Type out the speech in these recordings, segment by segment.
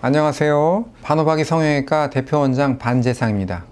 안녕하세요. 반호박이 성형외과 대표원장 반재상입니다.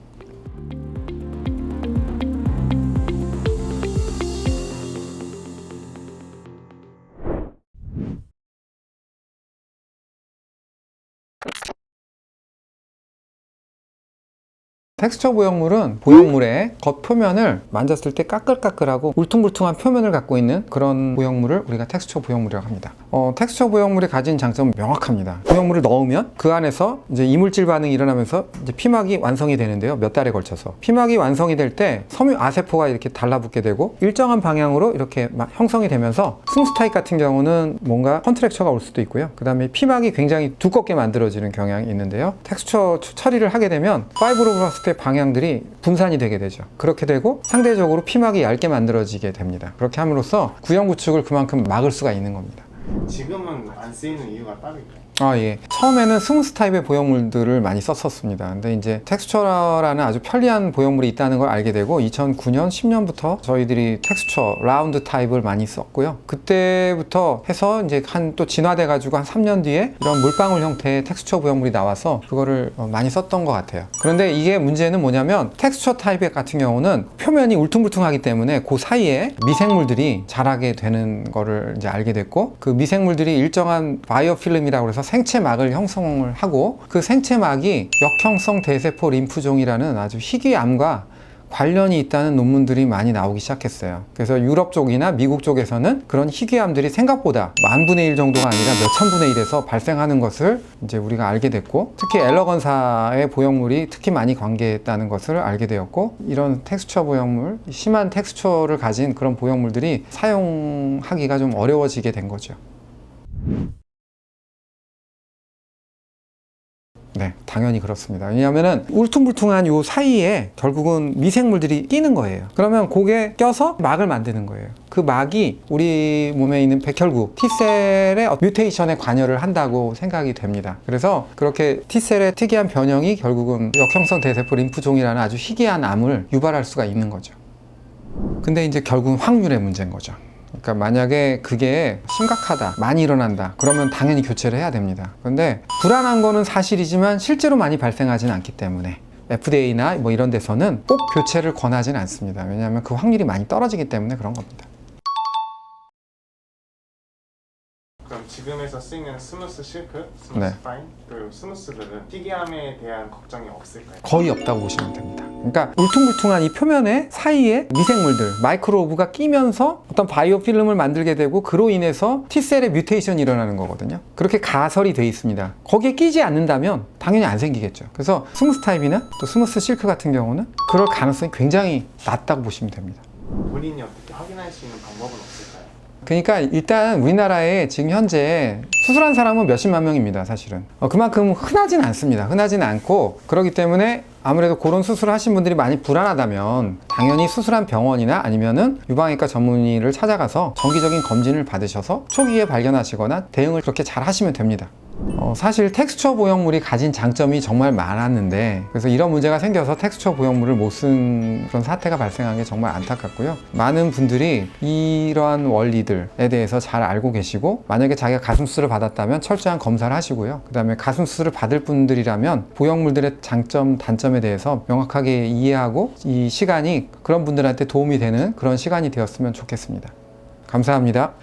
텍스처 보형물은 보형물의 겉표면을 만졌을 때 까끌까끌하고 울퉁불퉁한 표면을 갖고 있는 그런 보형물을 우리가 텍스처 보형물이라고 합니다. 텍스처 보형물이 가진 장점은 명확합니다. 보형물을 넣으면 그 안에서 이제 이물질 반응이 일어나면서 이제 피막이 완성이 되는데요. 몇 달에 걸쳐서. 피막이 완성이 될 때 섬유 아세포가 이렇게 달라붙게 되고 일정한 방향으로 이렇게 막 형성이 되면서 스무스 타입 같은 경우는 뭔가 컨트랙처가 올 수도 있고요. 그 다음에 피막이 굉장히 두껍게 만들어지는 경향이 있는데요. 텍스처 처리를 하게 되면 파이브로블라스트의 방향들이 분산이 되게 되죠. 그렇게 되고 상대적으로 피막이 얇게 만들어지게 됩니다. 그렇게 함으로써 구형 구축을 그만큼 막을 수가 있는 겁니다. 지금은 안 쓰이는 이유가 따로 있나요? 예. 처음에는 스무스 타입의 보형물들을 많이 썼었습니다. 근데 이제 텍스처라는 아주 편리한 보형물이 있다는 걸 알게 되고 2009년, 10년부터 저희들이 텍스처 라운드 타입을 많이 썼고요. 그때부터 해서 이제 또 진화돼 가지고 한 3년 뒤에 이런 물방울 형태의 텍스처 보형물이 나와서 그거를 많이 썼던 것 같아요. 그런데 이게 문제는 뭐냐면 텍스처 타입 같은 경우는 표면이 울퉁불퉁하기 때문에 그 사이에 미생물들이 자라게 되는 거를 이제 알게 됐고, 그 미생물들이 일정한 바이오필름이라고 해서 생체막을 형성을 하고, 그 생체막이 역형성 대세포 림프종이라는 아주 희귀암과 관련이 있다는 논문들이 많이 나오기 시작했어요. 그래서 유럽 쪽이나 미국 쪽에서는 그런 희귀암들이 생각보다 10,000분의 1 정도가 아니라 몇천분의 1에서 발생하는 것을 이제 우리가 알게 됐고, 특히 엘러건사의 보형물이 특히 많이 관계했다는 것을 알게 되었고, 이런 텍스처 보형물, 심한 텍스처를 가진 그런 보형물들이 사용하기가 좀 어려워지게 된 거죠. 네, 당연히 그렇습니다. 왜냐하면은 울퉁불퉁한 요 사이에 결국은 미생물들이 끼는 거예요. 그러면 그게 껴서 막을 만드는 거예요. 그 막이 우리 몸에 있는 백혈구 T셀의 뮤테이션에 관여를 한다고 생각이 됩니다. 그래서 그렇게 T셀의 특이한 변형이 결국은 역형성 대세포 림프종이라는 아주 희귀한 암을 유발할 수가 있는 거죠. 근데 이제 결국은 확률의 문제인 거죠. 그러니까 만약에 그게 심각하다, 많이 일어난다, 그러면 당연히 교체를 해야 됩니다. 그런데 불안한 거는 사실이지만 실제로 많이 발생하지는 않기 때문에 FDA나 뭐 이런 데서는 꼭 교체를 권하지는 않습니다. 왜냐하면 그 확률이 많이 떨어지기 때문에 그런 겁니다. 그럼 지금에서 쓰이는 스무스 실크, 스무스 파인, 그리고 스무스들은 희귀암에 대한 걱정이 없을까요? 거의 없다고 보시면 됩니다. 그러니까 울퉁불퉁한 이 표면의 사이에 미생물들, 마이크로오브가 끼면서 어떤 바이오필름을 만들게 되고, 그로 인해서 T셀의 뮤테이션이 일어나는 거거든요. 그렇게 가설이 돼 있습니다. 거기에 끼지 않는다면 당연히 안 생기겠죠. 그래서 스무스 타입이나 또 스무스 실크 같은 경우는 그럴 가능성이 굉장히 낮다고 보시면 됩니다. 본인이 어떻게 확인할 수 있는 방법은 없을까요? 그러니까 일단 우리나라에 지금 현재 수술한 사람은 몇십만 명입니다, 사실은. 그만큼 흔하진 않습니다. 흔하진 않고, 그렇기 때문에 아무래도 그런 수술을 하신 분들이 많이 불안하다면 당연히 수술한 병원이나 아니면은 유방외과 전문의를 찾아가서 정기적인 검진을 받으셔서 초기에 발견하시거나 대응을 그렇게 잘 하시면 됩니다. 사실 텍스처 보형물이 가진 장점이 정말 많았는데, 그래서 이런 문제가 생겨서 텍스처 보형물을 못 쓴 그런 사태가 발생한 게 정말 안타깝고요. 많은 분들이 이러한 원리들에 대해서 잘 알고 계시고, 만약에 자기가 가슴 수술을 받았다면 철저한 검사를 하시고요. 그 다음에 가슴 수술을 받을 분들이라면 보형물들의 장점, 단점에 대해서 명확하게 이해하고, 이 시간이 그런 분들한테 도움이 되는 그런 시간이 되었으면 좋겠습니다. 감사합니다.